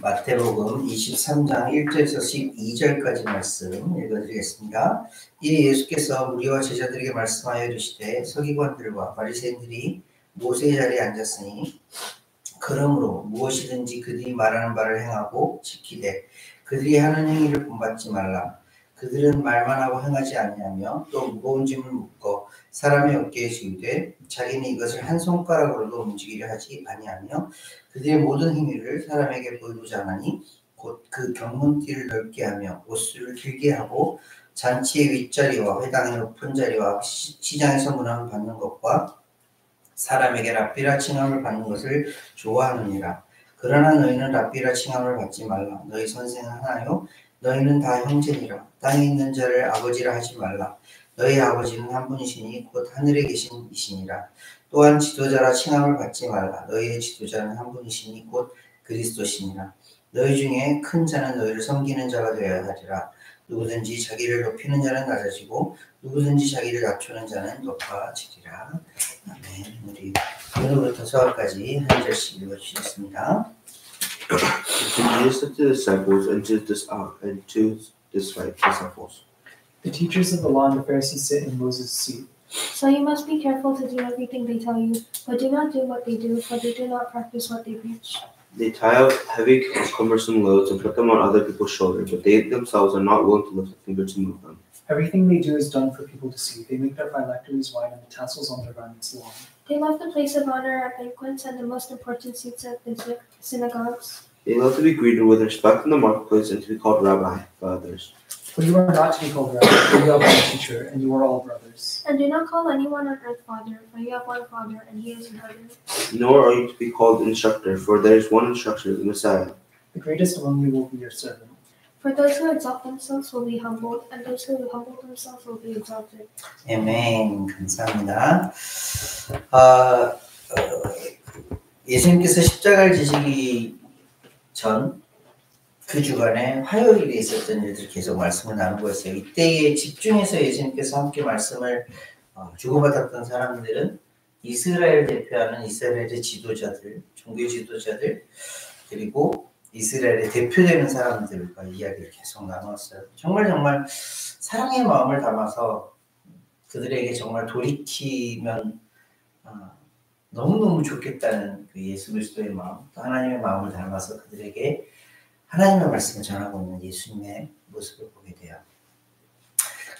마태복음 23장 1절에서 12절까지 말씀 읽어드리겠습니다. 이에 예수께서 무리와 제자들에게 말씀하여 이르시되 서기관들과 바리새인들이 모세의 자리에 앉았으니 그러므로 무엇이든지 그들이 말하는 바를 행하고 지키되 그들이 하는 행위를 본받지 말라. 그들은 말만 하고 행하지 아니하며 또 무거운 짐을 묶어 사람의 어깨에 지우되 자기는 이것을 한 손가락으로도 움직이려 하지 아니하며 그들의 모든 행위를 사람에게 보이고자 하나니 곧 그 경문띠를 넓게 하며 옷수를 길게 하고 잔치의 윗자리와 회당의 높은 자리와 시장에서 문함을 받는 것과 사람에게 랍비라 칭함을 받는 것을 좋아하느니라. 그러나 너희는 랍비라 칭함을 받지 말라. 너희 선생은 하나요? 너희는 다 형제니라. 땅에 있는 자를 아버지라 하지 말라. 너희 아버지는 한 분이시니 곧 하늘에 계신 이시니라. 또한 지도자라 칭함을 받지 말라. 너희의 지도자는 한 분이시니 곧 그리스도시니라. 너희 중에 큰 자는 너희를 섬기는 자가 되어야 하리라. 누구든지 자기를 높이는 자는 낮아지고 누구든지 자기를 낮추는 자는 높아지리라. 아멘. 우리 오늘부터 저까지 한 절씩 읽어주시겠습니다. Jesus said to the disciples and to the disciples, the teachers of the law and the Pharisees sit in Moses' seat. So you must be careful to do everything they tell you, but do not do what they do, for they do not practice what they preach. They tie up heavy, cumbersome loads and put them on other people's shoulders, but they themselves are not willing to lift a finger to move them. Everything they do is done for people to see. They make their phylacteries wide and the tassels on their garments long. They love the place of honor at banquets and the most important seats at the synagogues. They love to be greeted with respect in the marketplace and to be called rabbi by others. But you are not to be called rabbi, for you have one teacher, and you are all brothers. And do not call anyone on earth father, for you have one Father, and he is in heaven. Nor are you to be called instructor, for there is one instructor, the Messiah. The greatest among you will be your servant. For those who exalt themselves will be humbled, and those who humble themselves will be exalted. 아멘. 감사합니다. 예수님께서 십자가를 지시기 전 그 주간에 화요일에 있었던 일들 계속 말씀을 나누고 있어요. 이때에 집중해서 예수님께서 함께 말씀을 주고받았던 사람들은 이스라엘을 대표하는 이스라엘의 지도자들, 종교 지도자들, 그리고 이스라엘의 대표되는 사람들과 이야기를 계속 나누었어요. 정말 사랑의 마음을 담아서 그들에게 정말 돌이키면 너무너무 좋겠다는 그 예수 그리스도의 마음, 또 하나님의 마음을 담아서 그들에게 하나님의 말씀을 전하고 있는 예수님의 모습을 보게 돼요.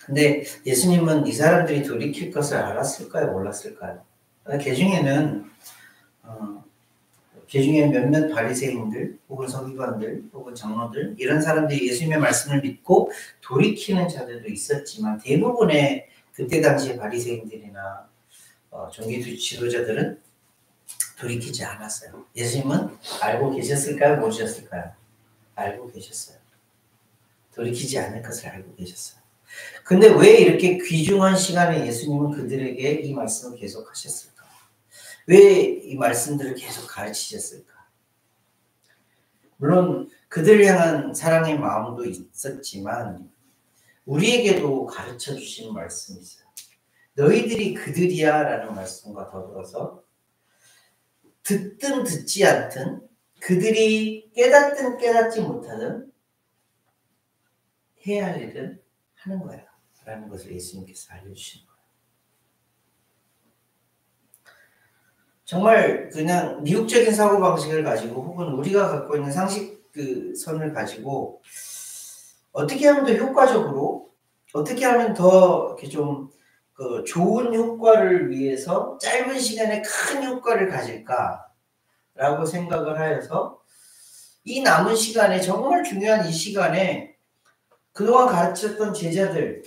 근데 예수님은 이 사람들이 돌이킬 것을 알았을까요? 몰랐을까요? 그 중에 몇몇 바리새인들 혹은 서기관들 혹은 장로들 이런 사람들이 예수님의 말씀을 믿고 돌이키는 자들도 있었지만 대부분의 그때 당시의 바리새인들이나 종교 지도자들은 돌이키지 않았어요. 예수님은 알고 계셨을까요? 모르셨을까요? 알고 계셨어요. 돌이키지 않을 것을 알고 계셨어요. 근데 왜 이렇게 귀중한 시간에 예수님은 그들에게 이 말씀을 계속 하셨을까? 왜 이 말씀들을 계속 가르치셨을까? 물론 그들을 향한 사랑의 마음도 있었지만 우리에게도 가르쳐 주신 말씀이 있어요. 너희들이 그들이야 라는 말씀과 더불어서 듣든 듣지 않든 그들이 깨닫든 깨닫지 못하든 해야 할 일은 하는 거야 라는 것을 예수님께서 알려주시는 거예요. 정말 그냥 미국적인 사고방식을 가지고 혹은 우리가 갖고 있는 상식선을 가지고 어떻게 하면 더 효과적으로 어떻게 하면 더 이렇게 좀 좋은 효과를 위해서 짧은 시간에 큰 효과를 가질까 라고 생각을 하여서 이 남은 시간에 정말 중요한 이 시간에 그동안 가르쳤던 제자들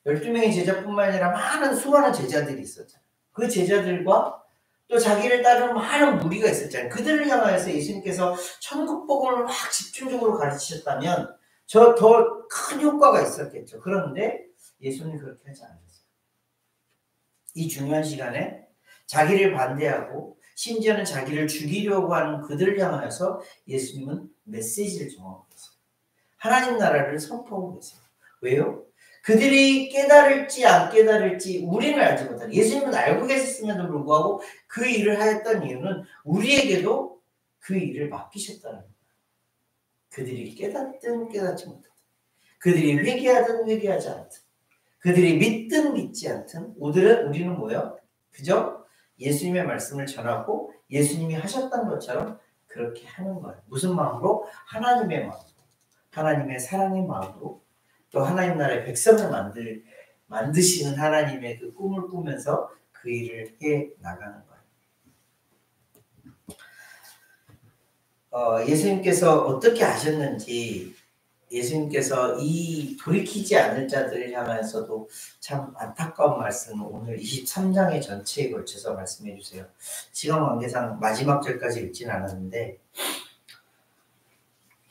12명의 제자뿐만 아니라 많은 수많은 제자들이 있었잖아요. 그 제자들과 또 자기를 따르는 많은 무리가 있었잖아요. 그들을 향하여서 예수님께서 천국 복음을 막 집중적으로 가르치셨다면 더 큰 효과가 있었겠죠. 그런데 예수님이 그렇게 하지 않으셨어요. 이 중요한 시간에 자기를 반대하고 심지어는 자기를 죽이려고 하는 그들을 향하여서 예수님은 메시지를 전하고 계세요. 하나님 나라를 선포하고 계세요. 왜요? 그들이 깨달을지 안 깨달을지 우리는 알지 못하고 예수님은 알고 계셨음에도 불구하고 그 일을 하였던 이유는 우리에게도 그 일을 맡기셨다는 거예요. 그들이 깨닫든 깨닫지 못하든 그들이 회개하든 회개하지 않든 그들이 믿든 믿지 않든 우리는 뭐예요? 그저 예수님의 말씀을 전하고 예수님이 하셨던 것처럼 그렇게 하는 거예요. 무슨 마음으로? 하나님의 마음으로, 하나님의 사랑의 마음으로, 또 하나님 나라의 백성을 만드시는 하나님의 그 꿈을 꾸면서 그 일을 해 나가는 거예요. 예수님께서 어떻게 하셨는지, 예수님께서 이 돌이키지 않을 자들을 향해서도 참 안타까운 말씀을 오늘 23장의 전체에 걸쳐서 말씀해 주세요. 시간 관계상 마지막 절까지 읽진 않았는데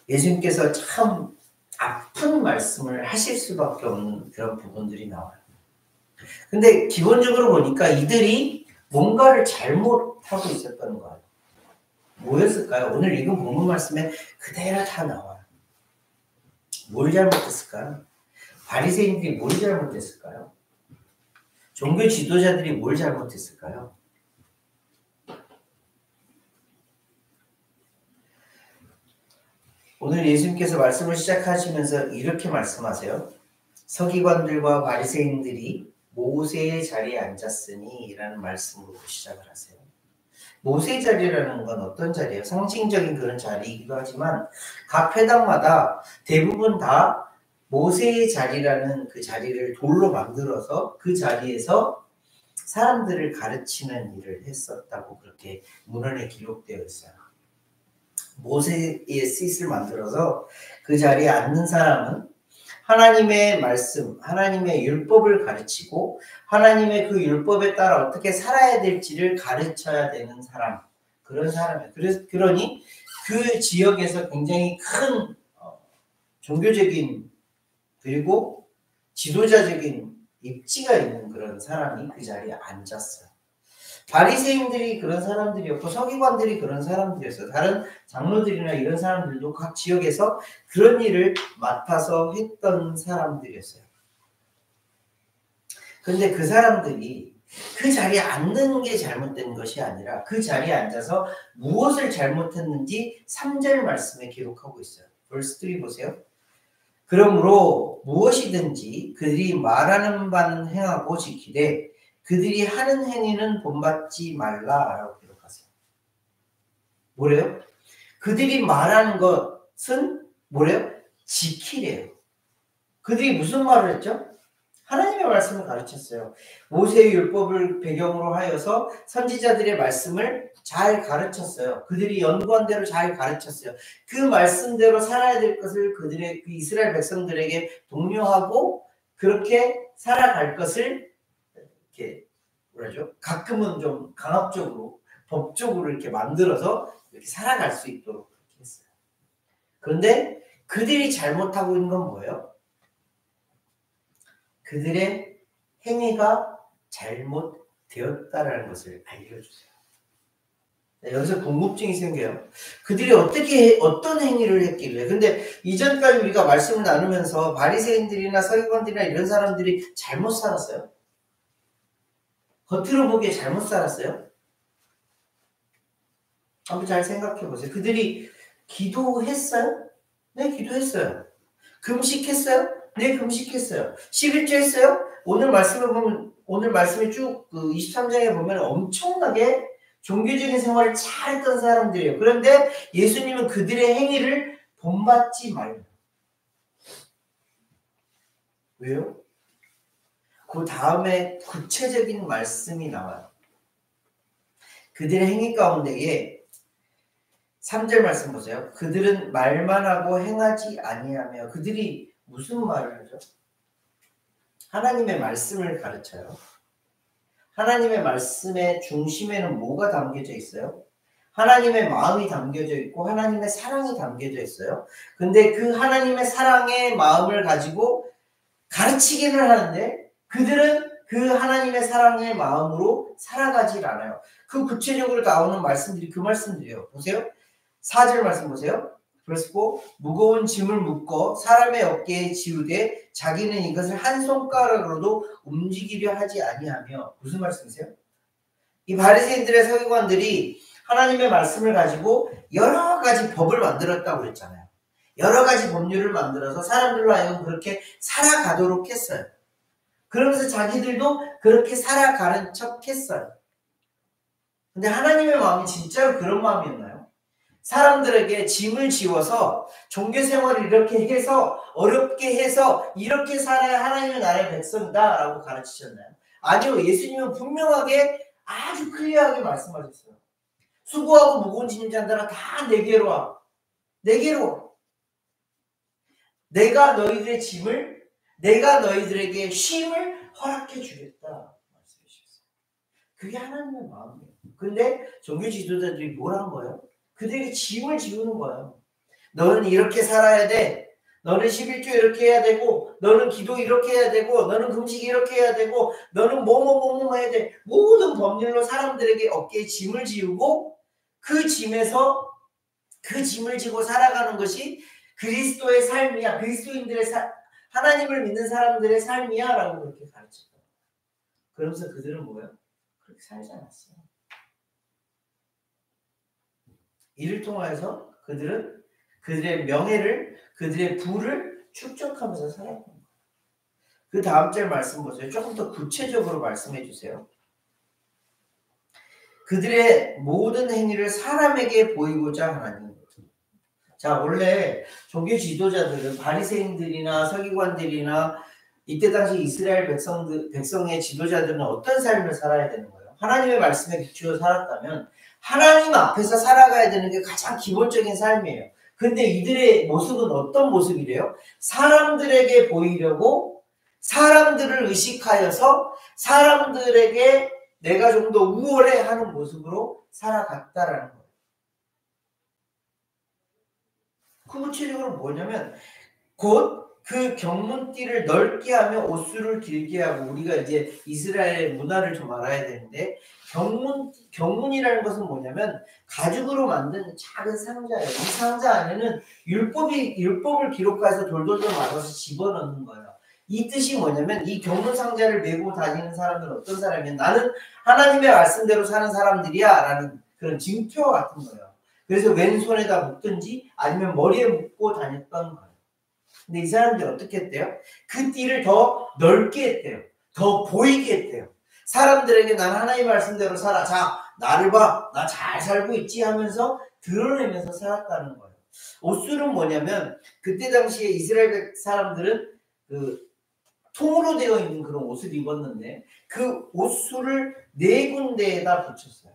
예수님께서 참 아픈 말씀을 하실 수밖에 없는 그런 부분들이 나와요. 근데 기본적으로 보니까 이들이 뭔가를 잘못하고 있었던 거예요. 뭐였을까요? 오늘 읽은 본문 말씀에 그대로 다 나와요. 뭘 잘못했을까요? 바리새인들이 뭘 잘못했을까요? 종교 지도자들이 뭘 잘못했을까요? 오늘 예수님께서 말씀을 시작하시면서 이렇게 말씀하세요. 서기관들과 바리새인들이 모세의 자리에 앉았으니 라는 말씀으로 시작을 하세요. 모세의 자리라는 건 어떤 자리예요? 상징적인 그런 자리이기도 하지만 각 회당마다 대부분 다 모세의 자리라는 그 자리를 돌로 만들어서 그 자리에서 사람들을 가르치는 일을 했었다고 그렇게 문헌에 기록되어 있어요. 모세의 싯을 만들어서 그 자리에 앉는 사람은 하나님의 말씀, 하나님의 율법을 가르치고 하나님의 그 율법에 따라 어떻게 살아야 될지를 가르쳐야 되는 사람, 그런 사람이에요. 그러니 그 지역에서 굉장히 큰 종교적인 그리고 지도자적인 입지가 있는 그런 사람이 그 자리에 앉았어요. 바리새인들이 그런 사람들이었고 서기관들이 그런 사람들이었어요. 다른 장로들이나 이런 사람들도 각 지역에서 그런 일을 맡아서 했던 사람들이었어요. 그런데 그 사람들이 그 자리에 앉는 게 잘못된 것이 아니라 그 자리에 앉아서 무엇을 잘못했는지 3절 말씀에 기록하고 있어요. 벌스 3 보세요. 그러므로 무엇이든지 그들이 말하는 바는 행하고 지키되 그들이 하는 행위는 본받지 말라라고 기록하세요. 뭐래요? 그들이 말하는 것은 뭐래요? 지키래요. 그들이 무슨 말을 했죠? 하나님의 말씀을 가르쳤어요. 모세의 율법을 배경으로 하여서 선지자들의 말씀을 잘 가르쳤어요. 그들이 연구한 대로 잘 가르쳤어요. 그 말씀대로 살아야 될 것을 그들의 그 이스라엘 백성들에게 독려하고 그렇게 살아갈 것을 이렇게 뭐라죠? 가끔은 좀 강압적으로 법적으로 이렇게 만들어서 이렇게 살아갈 수 있도록 그렇게 했어요. 그런데 그들이 잘못하고 있는 건 뭐예요? 그들의 행위가 잘못되었다라는 것을 알려주세요. 여기서 궁금증이 생겨요. 그들이 어떤 행위를 했길래? 근데 이전까지 우리가 말씀을 나누면서 바리새인들이나 서기관들이나 이런 사람들이 잘못 살았어요? 겉으로 보기에 잘못 살았어요? 한번 잘 생각해 보세요. 그들이 기도했어요? 네, 기도했어요. 금식했어요? 네, 금식했어요. 11조 했어요? 오늘 말씀을 보면, 오늘 말씀에 쭉 23장에 보면 엄청나게 종교적인 생활을 잘 했던 사람들이에요. 그런데 예수님은 그들의 행위를 본받지 말아요. 왜요? 그 다음에 구체적인 말씀이 나와요. 그들의 행위 가운데에 3절 말씀 보세요. 그들은 말만 하고 행하지 아니하며. 그들이 무슨 말을 하죠? 하나님의 말씀을 가르쳐요. 하나님의 말씀의 중심에는 뭐가 담겨져 있어요? 하나님의 마음이 담겨져 있고 하나님의 사랑이 담겨져 있어요. 근데 그 하나님의 사랑의 마음을 가지고 가르치기는 하는데 그들은 그 하나님의 사랑의 마음으로 살아가질 않아요. 그 구체적으로 나오는 말씀들이 그 말씀들이에요. 보세요. 4절 말씀 보세요. verse 4. 무거운 짐을 묶어 사람의 어깨에 지우되 자기는 이것을 한 손가락으로도 움직이려 하지 아니하며. 무슨 말씀이세요? 이 바리새인들의 서기관들이 하나님의 말씀을 가지고 여러 가지 법을 만들었다고 했잖아요. 여러 가지 법률을 만들어서 사람들로 하여금 그렇게 살아가도록 했어요. 그러면서 자기들도 그렇게 살아가는 척 했어요. 근데 하나님의 마음이 진짜로 그런 마음이었나요? 사람들에게 짐을 지워서 종교 생활을 이렇게 해서 어렵게 해서 이렇게 살아야 하나님의 나라의 백성이다 라고 가르치셨나요? 아니요. 예수님은 분명하게 아주 클리어하게 말씀하셨어요. 수고하고 무거운 짐진 자들아 다 내게로 와. 내게로 와. 내가 너희들의 짐을, 내가 너희들에게 쉼을 허락해 주겠다 말씀해 주셨어요. 그게 하나님의 마음이에요. 근데 종교 지도자들이 뭘 한 거예요? 그들에게 짐을 지우는 거예요. 너는 이렇게 살아야 돼. 너는 11조 이렇게 해야 되고, 너는 기도 이렇게 해야 되고, 너는 금식 이렇게 해야 되고, 너는 뭐뭐 해야 돼. 모든 법률로 사람들에게 어깨에 짐을 지우고 그 짐에서 그 짐을 지고 살아가는 것이 그리스도의 삶이야. 그리스도인들의 하나님을 믿는 사람들의 삶이야 라고 그렇게 가르쳤어요. 그러면서 그들은 뭐예요? 그렇게 살지 않았어요. 이를 통하여서 그들은 그들의 명예를, 그들의 부를 축적하면서 살았던 거예요. 그 다음 절 말씀 보세요. 조금 더 구체적으로 말씀해 주세요. 그들의 모든 행위를 사람에게 보이고자 하나니. 자, 원래 종교 지도자들은 바리새인들이나 서기관들이나 이때 당시 이스라엘 백성의 지도자들은 어떤 삶을 살아야 되는 거예요? 하나님의 말씀에 비추어 살았다면 하나님 앞에서 살아가야 되는 게 가장 기본적인 삶이에요. 근데 이들의 모습은 어떤 모습이래요? 사람들에게 보이려고 사람들을 의식하여서 사람들에게 내가 좀 더 우월해 하는 모습으로 살아갔다라는 거예요. 구체적으로 뭐냐면 곧 그 경문띠를 넓게 하며 옷수를 길게 하고, 우리가 이제 이스라엘 문화를 좀 알아야 되는데 경문이라는 것은 뭐냐면 가죽으로 만든 작은 상자예요. 이 상자 안에는 율법을 기록해서 돌돌돌 말아서 집어넣는 거예요. 이 뜻이 뭐냐면 이 경문 상자를 메고 다니는 사람들은 어떤 사람이냐, 나는 하나님의 말씀대로 사는 사람들이야 라는 그런 징표 같은 거예요. 그래서 왼손에다 묶든지 아니면 머리에 묶고 다녔던 거예요. 근데 이 사람들이 어떻게 했대요? 그 띠를 더 넓게 했대요. 더 보이게 했대요. 사람들에게 난 하나님의 말씀대로 살아. 자, 나를 봐. 나 잘 살고 있지 하면서 드러내면서 살았다는 거예요. 옷술은 뭐냐면 그때 당시에 이스라엘 사람들은 그 통으로 되어 있는 그런 옷을 입었는데 그 옷술을 4군데에다 붙였어요.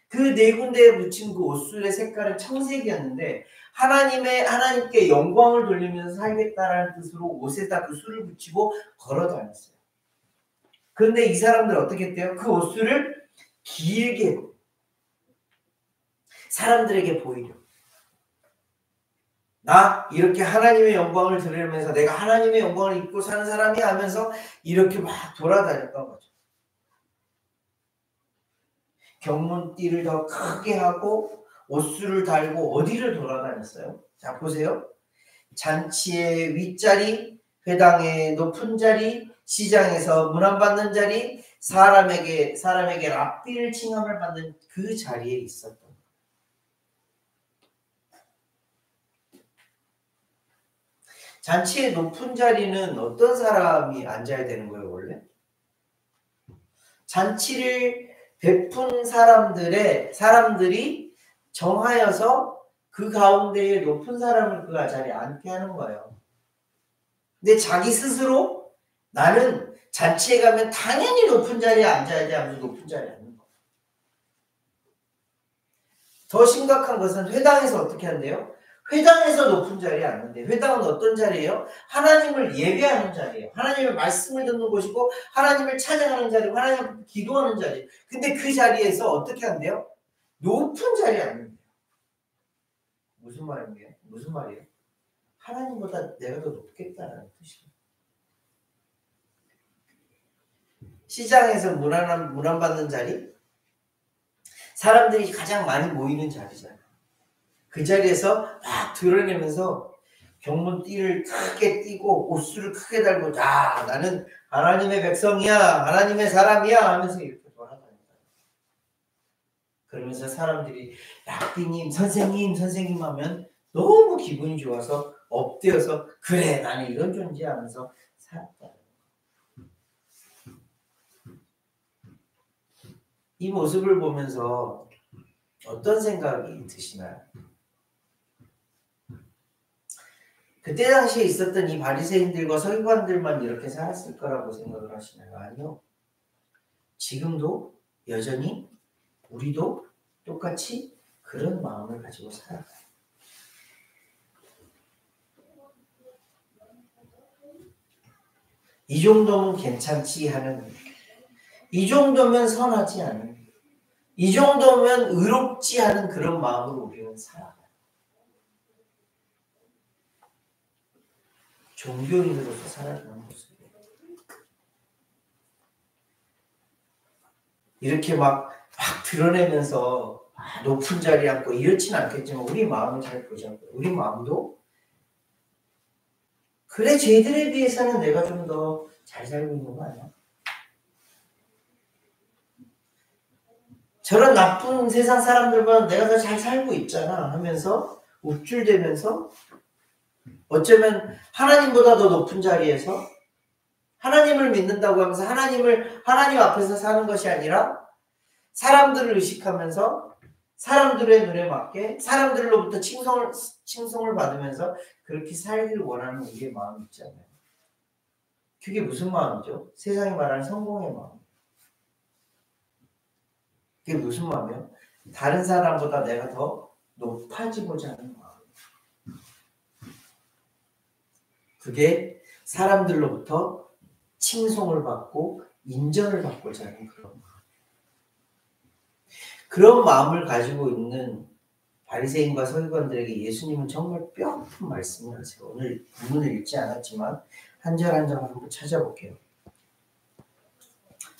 그 4군데에 붙인 그 옷술의 색깔은 청색이었는데 하나님께 영광을 돌리면서 살겠다라는 뜻으로 옷에다 그 술을 붙이고 걸어 다녔어요. 그런데 이 사람들은 어떻게 했대요? 그 옷술을 길게 사람들에게 보이려. 나 이렇게 하나님의 영광을 드리면서 내가 하나님의 영광을 입고 사는 사람이 하면서 이렇게 막 돌아다녔던 거죠. 경문띠를 더 크게 하고 옷수를 달고 어디를 돌아다녔어요? 자, 보세요. 잔치의 윗자리, 회당의 높은 자리, 시장에서 문안받는 자리, 사람에게 랍비를 칭함을 받는 그 자리에 있었던 거예요. 잔치의 높은 자리는 어떤 사람이 앉아야 되는 거예요, 원래? 잔치를 베푼 사람들이 정하여서 그 가운데에 높은 사람을 그 자리에 앉게 하는 거예요. 근데 자기 스스로 나는 잔치에 가면 당연히 높은 자리에 앉아야 돼 하면서 높은 자리에 앉는 거예요. 더 심각한 것은 회당에서 어떻게 한대요? 회당에서 높은 자리에 앉는데, 회당은 어떤 자리예요? 하나님을 예배하는 자리예요. 하나님의 말씀을 듣는 곳이고 하나님을 찬양하는 자리고 하나님 기도하는 자리. 근데 그 자리에서 어떻게 한대요? 높은 자리에 앉는데요. 무슨 말이에요? 무슨 말이에요? 하나님보다 내가 더 높겠다는 뜻이에요. 시장에서 문안 받는 자리, 사람들이 가장 많이 모이는 자리잖아요. 그 자리에서 막 드러내면서 경문띠를 크게 띠고 옷수를 크게 달고 자 나는 하나님의 백성이야 하나님의 사람이야 하면서 이렇게 돌아다닌다. 그러면서 사람들이 랍비님 선생님 하면 너무 기분이 좋아서 엎드려서 그래 나는 이런 존재야 하면서 살았다. 이 모습을 보면서 어떤 생각이 드시나요? 그때 당시에 있었던 이 바리새인들과 서기관들만 이렇게 살았을 거라고 생각을 하시나요? 아니요. 지금도 여전히 우리도 똑같이 그런 마음을 가지고 살아가요. 이 정도면 괜찮지 하는, 이 정도면 선하지 않은, 이 정도면 의롭지 않은 그런 마음으로 우리는 살아가요. 종교인으로서 살아가는 모습이에요. 이렇게 막 드러내면서 높은 자리에 앉고 이렇진 않겠지만 우리 마음을 잘 보자고요. 우리 마음도 그래 쟤들에 비해서는 내가 좀 더 잘 살고 있는 거 아니야? 저런 나쁜 세상 사람들보다 내가 더 잘 살고 있잖아 하면서 욱줄대면서 어쩌면 하나님보다 더 높은 자리에서 하나님을 믿는다고 하면서 하나님 앞에서 사는 것이 아니라 사람들을 의식하면서 사람들의 눈에 맞게 사람들로부터 칭송을 받으면서 그렇게 살기를 원하는 우리의 마음이 있잖아요. 그게 무슨 마음이죠? 세상이 말하는 성공의 마음. 그게 무슨 마음이에요? 다른 사람보다 내가 더 높아지고자 하는 마음. 그게 사람들로부터 칭송을 받고 인정을 받고자 하는 그런 마음. 그런 마음을 가지고 있는 바리새인과 서기관들에게 예수님은 정말 뼈아픈 말씀을 하세요. 오늘 본문을 읽지 않았지만 한 절 한 절 한번 찾아볼게요.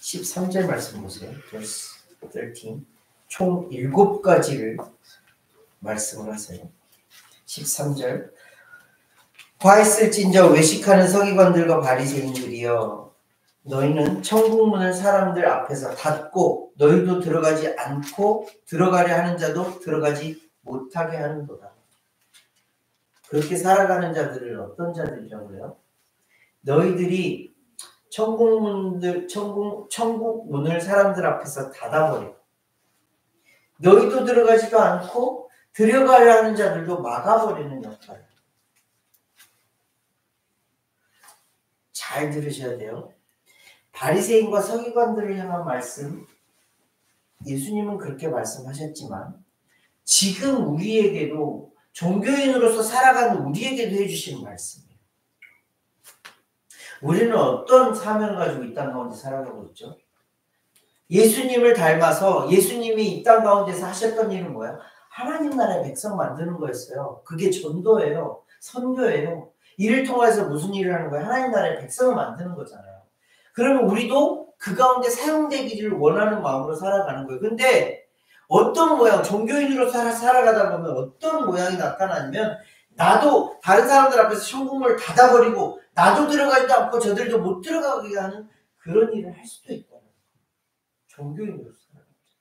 13절 말씀 보세요. verse 13. 총 7가지를 말씀을 하세요. 13절. 화 있을진저 외식하는 서기관들과 바리새인들이여 너희는 천국문을 사람들 앞에서 닫고 너희도 들어가지 않고 들어가려 하는 자도 들어가지 못하게 하는도다. 그렇게 살아가는 자들은 어떤 자들이라고 해요? 너희들이 천국문을 사람들 앞에서 닫아버리고 너희도 들어가지도 않고 들어가려 하는 자들도 막아버리는 역할을. 잘 들으셔야 돼요. 바리새인과 서기관들을 향한 말씀, 예수님은 그렇게 말씀하셨지만 지금 우리에게도 종교인으로서 살아가는 우리에게도 해주신 말씀이에요. 우리는 어떤 사명을 가지고 이 땅 가운데 살아가고 있죠? 예수님을 닮아서 예수님이 이 땅 가운데서 하셨던 일은 뭐야? 하나님 나라의 백성 만드는 거였어요. 그게 전도예요. 선교예요. 이를 통해서 무슨 일을 하는 거예요? 하나님 나라의 백성을 만드는 거잖아요. 그러면 우리도 그 가운데 사용되기를 원하는 마음으로 살아가는 거예요. 근데 어떤 모양, 종교인으로 살아가다 보면 어떤 모양이 나타나냐면 나도 다른 사람들 앞에서 천국문을 닫아버리고 나도 들어가지도 않고 저들도 못 들어가게 하는 그런 일을 할 수도 있다. 종교인으로 살아가는 거죠.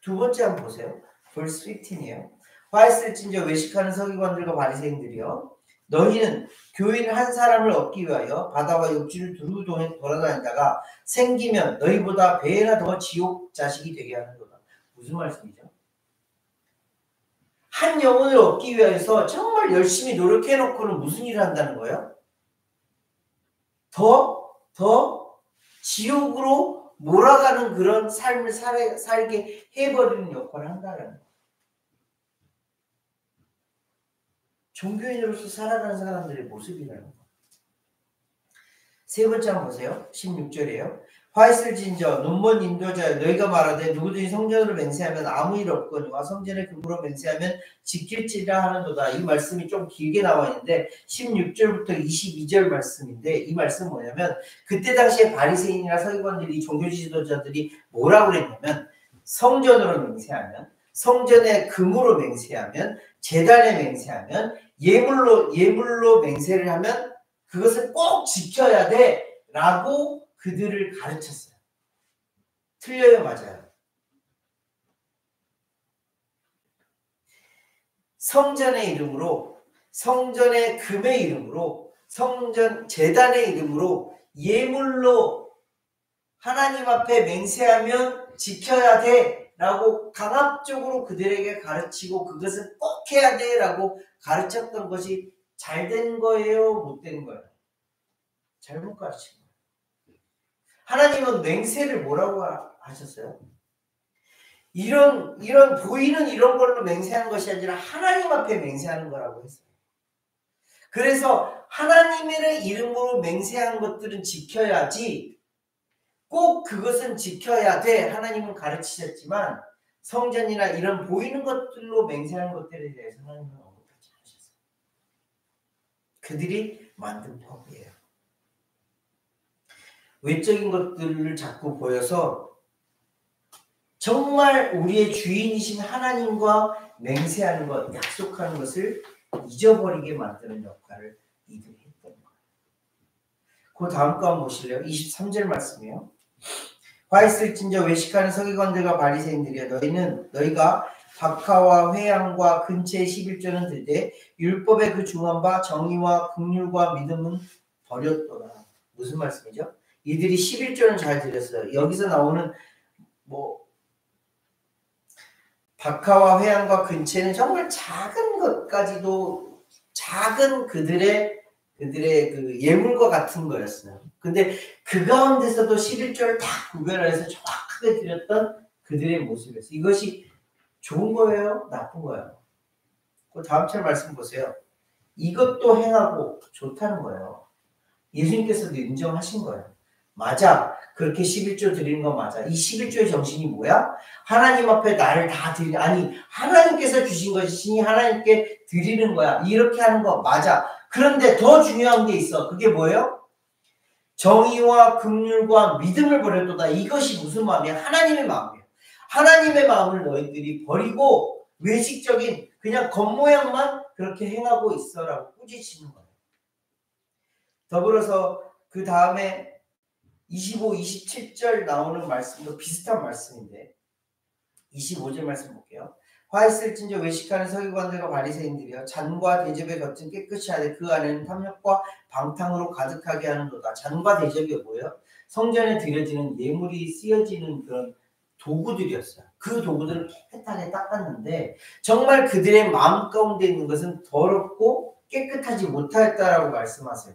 두 번째 한번 보세요. verse 15이에요. 화 있을진저 외식하는 서기관들과 바리새인들이여 너희는 교인 한 사람을 얻기 위하여 바다와 육지를 두루 돌아다니다가 생기면 너희보다 배나 더 지옥 자식이 되게 하는도다. 무슨 말씀이죠? 한 영혼을 얻기 위해서 정말 열심히 노력해놓고는 무슨 일을 한다는 거예요? 더 지옥으로 몰아가는 그런 삶을 살게 해버리는 역할을 한다는 거예요. 종교인으로서 살아가는 사람들의 모습이라는 거. 세 번째 한번 보세요. 16절이에요. 화 있을진저 눈먼 인도자여 너희가 말하되 누구든지 성전으로 맹세하면 아무 일 없거니와 성전의 금으로 맹세하면 지킬지라 하는도다. 이 말씀이 좀 길게 나와 있는데 16절부터 22절 말씀인데 이 말씀은 뭐냐면 그때 당시에 바리새인이나 서기관들이 종교 지도자들이 뭐라고 그랬냐면 성전으로 맹세하면 성전에 금으로 맹세하면, 제단에 맹세하면, 예물로 맹세를 하면 그것을 꼭 지켜야 돼 라고 그들을 가르쳤어요. 틀려요, 맞아요? 성전의 이름으로, 성전의 금의 이름으로, 성전 제단의 이름으로 예물로 하나님 앞에 맹세하면 지켜야 돼 라고 강압적으로 그들에게 가르치고 그것을 꼭 해야 돼 라고 가르쳤던 것이 잘된 거예요, 못된 거예요? 잘못 가르친 거예요. 하나님은 맹세를 뭐라고 하셨어요? 이런 보이는 이런 걸로 맹세하는 것이 아니라 하나님 앞에 맹세하는 거라고 했어요. 그래서 하나님의 이름으로 맹세한 것들은 지켜야지, 꼭 그것은 지켜야 돼 하나님은 가르치셨지만 성전이나 이런 보이는 것들로 맹세하는 것들에 대해서 하나님은 언급하지 않으셨어요. 그들이 만든 법이에요. 외적인 것들을 자꾸 보여서 정말 우리의 주인이신 하나님과 맹세하는 것, 약속하는 것을 잊어버리게 만드는 역할을 이들이 했던 거예요. 그 다음 거 한번 보실래요? 23절 말씀이에요. 화 있을진저 외식하는 서기관들과 바리새인들이여, 너희가 박하와 회양과 근처의 11조는 들되 율법의 그 중한 바 정의와 긍휼과 믿음은 버렸도다. 무슨 말씀이죠? 이들이 11조는 잘 들였어요. 여기서 나오는 박하와 회양과 근처는 정말 작은 것까지도 작은 그들의 그 예물과 같은 거였어요. 근데 그 가운데서도 11조를 다 구별해서 정확하게 드렸던 그들의 모습이었어요. 이것이 좋은 거예요? 나쁜 거예요? 그 다음 절 말씀 보세요. 이것도 행하고 좋다는 거예요. 예수님께서도 인정하신 거예요. 맞아. 그렇게 11조 드리는 거 맞아. 이 11조의 정신이 뭐야? 하나님 앞에 나를 다 하나님께서 주신 것이니 하나님께 드리는 거야. 이렇게 하는 거 맞아. 그런데 더 중요한 게 있어. 그게 뭐예요? 정의와 긍휼과 믿음을 버렸도다. 이것이 무슨 마음이야? 하나님의 마음이에요. 하나님의 마음을 너희들이 버리고 외식적인 그냥 겉모양만 그렇게 행하고 있어라고 꾸짖으시는 거예요. 더불어서 그 다음에 25, 27절 나오는 말씀도 비슷한 말씀인데 25절 말씀 볼게요. 화 있을진저 외식하는 서기관들과 바리새인들이여, 잔과 대접의 겉은 깨끗이 하되 그 안에는 탐욕과 방탕으로 가득하게 하는도다. 잔과 대접이 뭐예요? 성전에 드려지는 예물이 쓰여지는 그런 도구들이었어요. 그 도구들을 깨끗하게 닦았는데 정말 그들의 마음 가운데 있는 것은 더럽고 깨끗하지 못하였다라고 말씀하세요.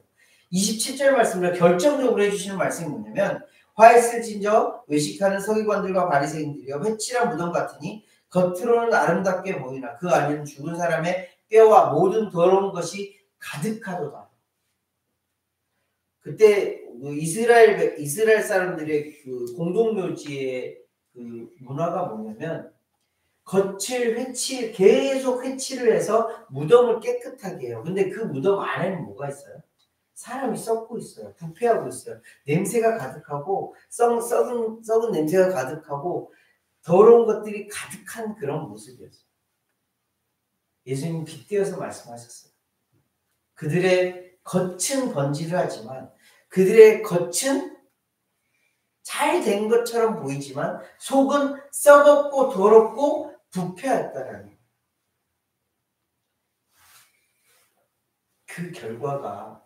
27절 말씀을 결정적으로 해주시는 말씀이 뭐냐면, 화 있을진저 외식하는 서기관들과 바리새인들이여, 회칠한 무덤 같으니 겉으로는 아름답게 보이나 그 안에는 죽은 사람의 뼈와 모든 더러운 것이 가득하도다. 그때 이스라엘 사람들의 그 공동묘지의 그 문화가 뭐냐면 계속 회칠을 해서 무덤을 깨끗하게 해요. 근데 그 무덤 안에는 뭐가 있어요? 사람이 썩고 있어요. 부패하고 있어요. 냄새가 가득하고 썩은 냄새가 가득하고 더러운 것들이 가득한 그런 모습이었어요. 예수님 빗대어서 말씀하셨어요. 그들의 겉은 번지를 하지만 그들의 겉은 잘 된 것처럼 보이지만 속은 썩었고 더럽고 부패했다라는 거예요. 그 결과가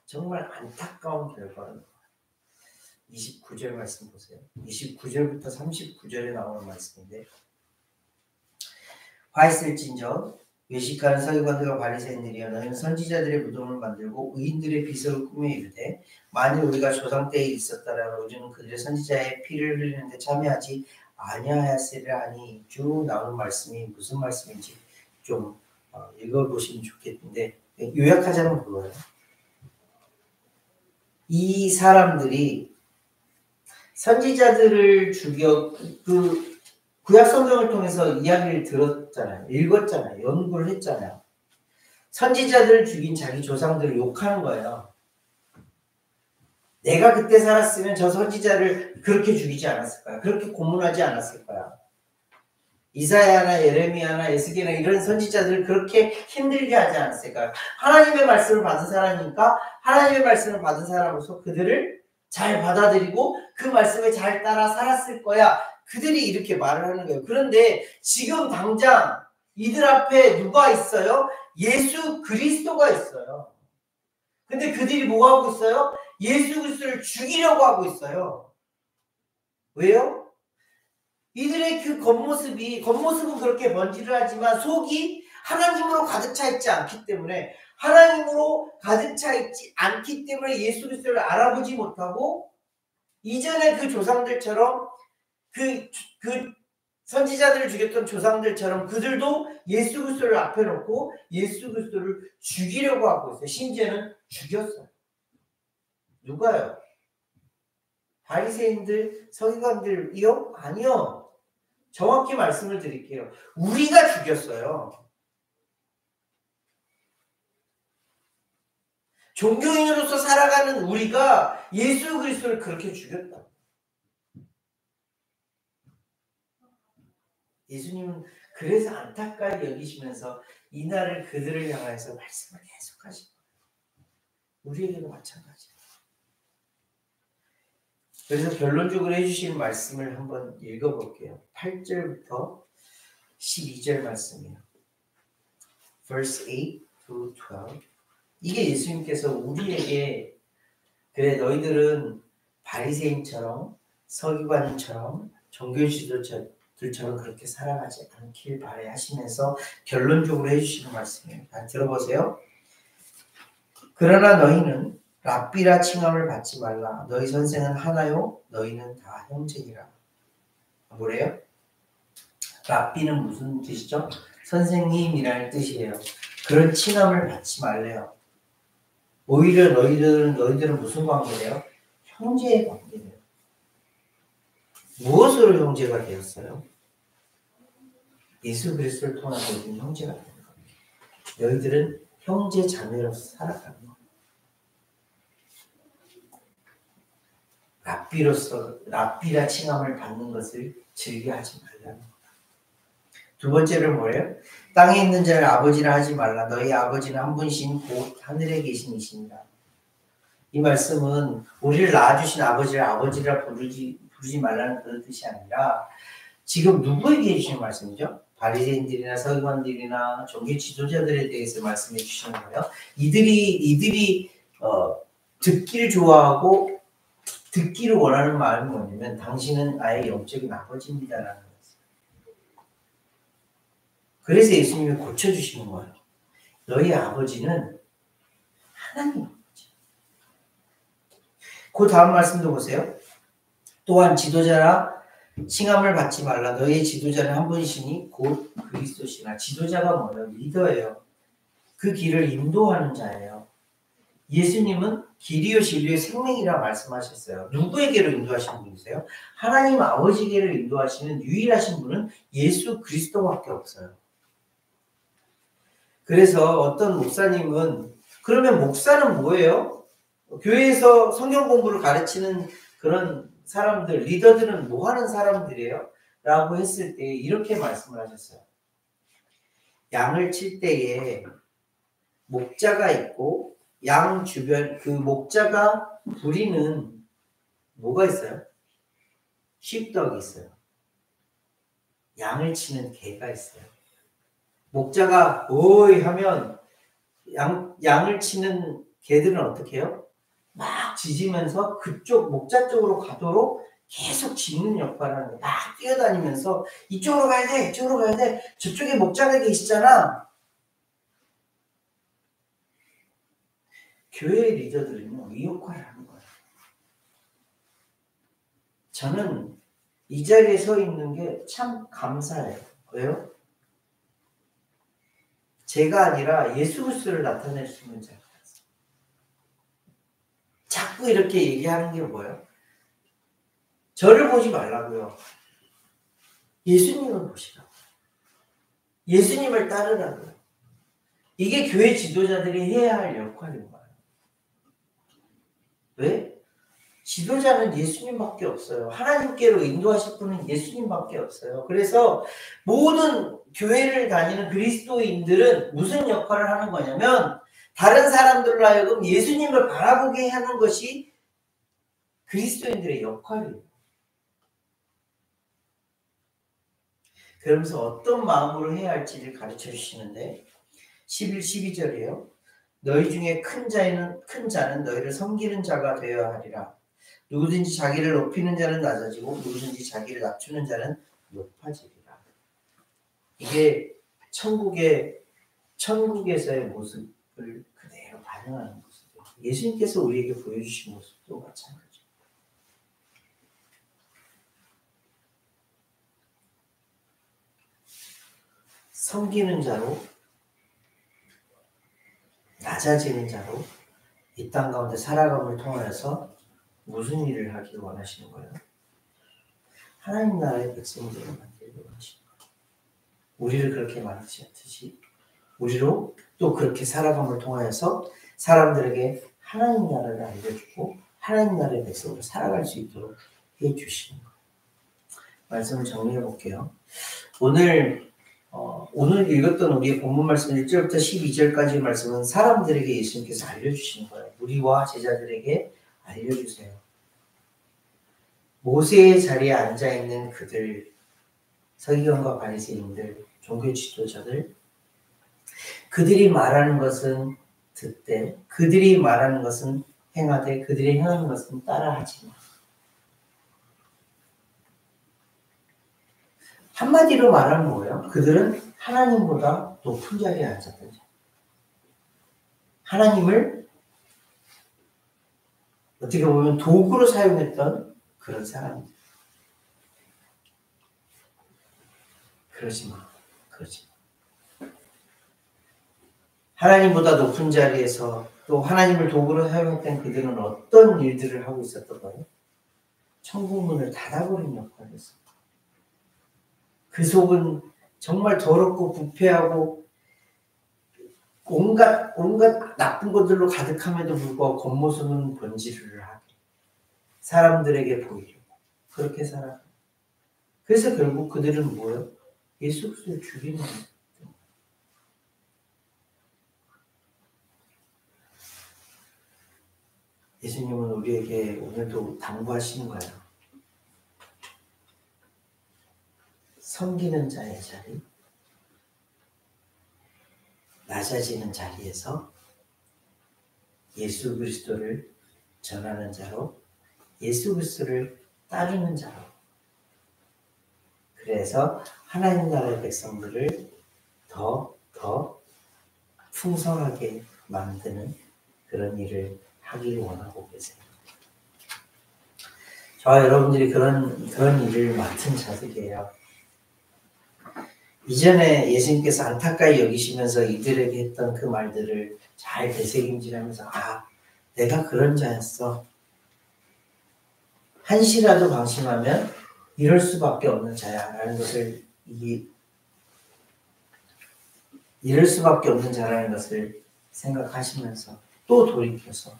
정말 안타까운 결과는 29절 말씀 보세요. 29절부터 39절에 나오는 말씀인데, 화 있을진저 외식하는 서기관들과 바리새인들이여, 너희는 선지자들의 무덤을 만들고 의인들의 비서를 꾸며 이르되 만일 우리가 조상 때에 있었다라면 우리는 그들의 선지자의 피를 흘리는데 참여하지 아니하였으리라 하니, 쭉 나오는 말씀이 무슨 말씀인지 좀 읽어보시면 좋겠는데, 요약하자면 그거예요. 이 사람들이 선지자들을 그 구약 성경을 통해서 이야기를 들었잖아요. 읽었잖아요. 연구를 했잖아요. 선지자들을 죽인 자기 조상들을 욕하는 거예요. 내가 그때 살았으면 저 선지자를 그렇게 죽이지 않았을 거야. 그렇게 고문하지 않았을 거야. 이사야나 예레미야나 에스겔이나 이런 선지자들을 그렇게 힘들게 하지 않았을까요? 하나님의 말씀을 받은 사람이니까 하나님의 말씀을 받은 사람으로서 그들을 잘 받아들이고 그 말씀에 잘 따라 살았을 거야. 그들이 이렇게 말을 하는 거예요. 그런데 지금 당장 이들 앞에 누가 있어요? 예수 그리스도가 있어요. 근데 그들이 뭐 하고 있어요? 예수 그리스도를 죽이려고 하고 있어요. 왜요? 이들의 그 겉모습은 그렇게 번지르하지만 속이 하나님으로 가득 차 있지 않기 때문에, 하나님으로 가득 차 있지 않기 때문에 예수 그리스도를 알아보지 못하고, 이전에 그 조상들처럼 그 선지자들을 죽였던 조상들처럼 그들도 예수 그리스도를 앞에 놓고 예수 그리스도를 죽이려고 하고 있어요. 심지어는 죽였어요. 누가요? 바리새인들, 서기관들이요? 아니요. 정확히 말씀을 드릴게요. 우리가 죽였어요. 종교인으로서 살아가는 우리가 예수 그리스도를 그렇게 죽였다. 예수님은 그래서 안타까이 여기시면서 이날을 그들을 향해서 말씀을 계속 하시고, 우리에게도 마찬가지예요. 그래서 결론적으로 해주신 말씀을 한번 읽어볼게요. 8절부터 12절 말씀이에요. Verse 8 to 12. 이게 예수님께서 우리에게, 그래 너희들은 바리새인처럼 서기관처럼 종교 지도자들처럼 그렇게 살아가지 않길 바래 하시면서 결론적으로 해주시는 말씀이에요. 다 들어보세요. 그러나 너희는 랍비라 칭함을 받지 말라. 너희 선생은 하나요? 너희는 다 형제니라. 뭐래요? 랍비는 무슨 뜻이죠? 선생님이라는 뜻이에요. 그런 칭함을 받지 말래요. 오히려 너희들은 무슨 관계래요? 형제의 관계래요. 무엇으로 형제가 되었어요? 예수 그리스도를 통한 너희는 형제가 되는 겁니다. 너희들은 형제 자매로서 살아가는 겁니다. 랍비라 칭함을 받는 것을 즐겨하지 말라는 겁니다. 두 번째는 뭐예요? 땅에 있는 자를 아버지라 하지 말라. 너희 아버지는 한 분이신 곧 하늘에 계신 이십니다. 이 말씀은 우리를 낳아주신 아버지를 아버지라 부르지 말라는 그런 뜻이 아니라, 지금 누구에게 해주시는 말씀이죠? 바리새인들이나 서기관들이나 종교 지도자들에 대해서 말씀해 주시는 거예요. 이들이 듣기를 좋아하고 듣기를 원하는 마음이 뭐냐면, 당신은 나의 영적인 아버지입니다라는 거예요. 그래서 예수님이 고쳐주시는 거예요. 너희 아버지는 하나님 아버지. 그 다음 말씀도 보세요. 또한 지도자라 칭함을 받지 말라. 너희의 지도자는 한 분이시니 곧 그리스도시나. 지도자가 뭐예요? 리더예요. 그 길을 인도하는 자예요. 예수님은 길이요 진리요 생명이라 말씀하셨어요. 누구에게로 인도하시는 분이세요? 하나님 아버지께로 인도하시는 유일하신 분은 예수 그리스도밖에 없어요. 그래서 어떤 목사님은, 그러면 목사는 뭐예요? 교회에서 성경 공부를 가르치는 그런 사람들, 리더들은 뭐 하는 사람들이에요? 라고 했을 때 이렇게 말씀을 하셨어요. 양을 칠 때에 목자가 있고 양 주변 그 목자가 부리는 뭐가 있어요? 쉿덕이 있어요. 양을 치는 개가 있어요. 목자가 오이 하면 양을 치는 개들은 어떻게 해요? 막 짖으면서 그쪽 목자 쪽으로 가도록 계속 짖는 역할을 하는 거예요. 막 뛰어다니면서 이쪽으로 가야 돼, 이쪽으로 가야 돼. 저쪽에 목자가 계시잖아. 교회 리더들은요, 이 역할을 하는 거예요. 저는 이 자리에 서 있는 게 참 감사해요. 왜요? 제가 아니라 예수 그리스도를 나타낼 수 있는 자가 있어요. 자꾸 이렇게 얘기하는 게 뭐예요? 저를 보지 말라고요. 예수님을 보시라고요. 예수님을 따르라고요. 이게 교회 지도자들이 해야 할 역할인 거예요. 왜? 지도자는 예수님밖에 없어요. 하나님께로 인도하실 분은 예수님밖에 없어요. 그래서 모든 교회를 다니는 그리스도인들은 무슨 역할을 하는 거냐면 다른 사람들로 하여금 예수님을 바라보게 하는 것이 그리스도인들의 역할이에요. 그러면서 어떤 마음으로 해야 할지를 가르쳐 주시는데 11, 12절이에요. 너희 중에 큰 자는 너희를 섬기는 자가 되어야 하리라. 누구든지 자기를 높이는 자는 낮아지고 누구든지 자기를 낮추는 자는 높아지리라. 이게 천국에서의 모습을 그대로 반영하는 모습이에요. 예수님께서 우리에게 보여주신 모습도 마찬가지예요. 섬기는 자로, 낮아지는 자로 이 땅 가운데 살아감을 통하여서 무슨 일을 하길 원하시는 거예요? 하나님 나라의 백성들을 만들기 원하시는 거예요. 우리를 그렇게 만드셨듯이 우리로 또 그렇게 살아감을 통하여서 사람들에게 하나님 나라를 알려주고 하나님 나라의 백성으로 살아갈 수 있도록 해주시는 거예요. 말씀을 정리해 볼게요. 오늘 읽었던 우리의 본문 말씀 1절부터 12절까지의 말씀은 사람들에게 예수님께서 알려주시는 거예요. 우리와 제자들에게 알려주세요. 모세의 자리에 앉아있는 그들, 서기관과 바리새인들, 종교 지도자들, 그들이 말하는 것은 듣되 그들이 말하는 것은 행하되 그들이 행하는 것은 따라하지 마. 한마디로 말하면 뭐예요? 그들은 하나님보다 높은 자리에 앉았던 자. 하나님을 어떻게 보면 도구로 사용했던 그런 사람들. 그러지 마. 하나님보다 높은 자리에서 또 하나님을 도구로 사용했던 그들은 어떤 일들을 하고 있었던 거예요? 천국문을 닫아버린 역할이었어요. 그 속은 정말 더럽고 부패하고 온갖 나쁜 것들로 가득함에도 불구하고 겉모습은 번지르르 하게 사람들에게 보이려고 그렇게 살아. 그래서 결국 그들은 뭐예요? 예수 그리스도를 죽이는 거예요. 예수님은 우리에게 오늘도 당부하시는 거예요. 섬기는 자의 자리, 낮아지는 자리에서 예수 그리스도를 전하는 자로, 예수 그리스도를 따르는 자로. 그래서 하나님 나라의 백성들을 더 풍성하게 만드는 그런 일을 하길 원하고 계세요. 저와 여러분들이 그런 일을 맡은 자들이에요. 이전에 예수님께서 안타까이 여기시면서 이들에게 했던 그 말들을 잘 되새김질하면서 내가 그런 자였어. 한시라도 방심하면 이럴 수밖에 없는 자야 라는 것을 이럴 수밖에 없는 자라는 것을 생각하시면서 또 돌이켜서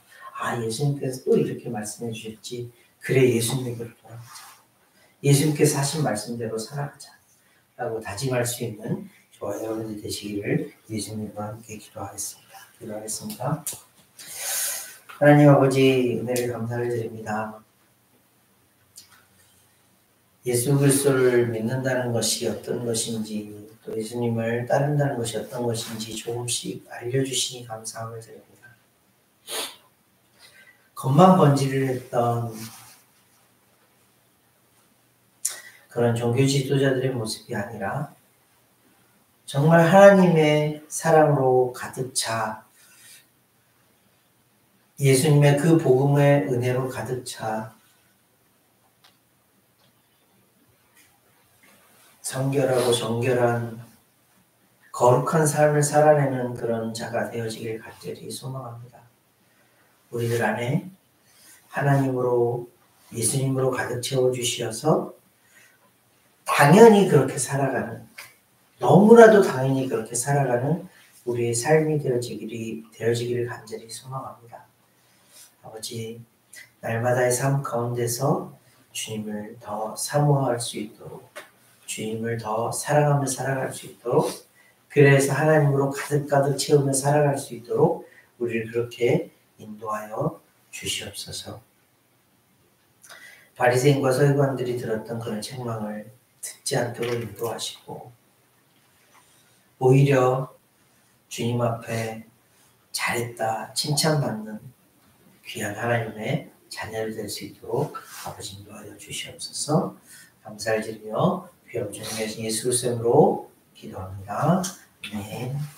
예수님께서 또 이렇게 말씀해 주셨지. 그래, 예수님에게로 돌아가자. 예수님께서 하신 말씀대로 살아가자 라고 다짐할 수 있는 저와 여러분들 되시기를 예수님과 함께 기도하겠습니다. 하나님 아버지, 은혜를 감사를 드립니다. 예수 그리스도를 믿는다는 것이 어떤 것인지, 또 예수님을 따른다는 것이 어떤 것인지 조금씩 알려주시니 감사함을 드립니다. 겉만 번지를 했던 그런 종교 지도자들의 모습이 아니라 정말 하나님의 사랑으로 가득 차, 예수님의 그 복음의 은혜로 가득 차 성결하고 정결한 거룩한 삶을 살아내는 그런 자가 되어지길 간절히 소망합니다. 우리들 안에 하나님으로 예수님으로 가득 채워주시어서 당연히 그렇게 살아가는, 너무나도 당연히 그렇게 살아가는 우리의 삶이 되어지기를 간절히 소망합니다. 아버지, 날마다의 삶 가운데서 주님을 더 사모할 수 있도록, 주님을 더 사랑하며 살아갈 수 있도록, 그래서 하나님으로 가득가득 채우며 살아갈 수 있도록 우리를 그렇게 인도하여 주시옵소서. 바리새인과 서기관들이 들었던 그런 책망을 듣지 않도록 인도하시고, 오히려 주님 앞에 잘했다 칭찬받는 귀한 하나님의 자녀를 될 수 있도록 아버지 인도하여 주시옵소서. 감사를 드리며 귀한 주님의 예수 그리스도로 기도합니다. 아멘.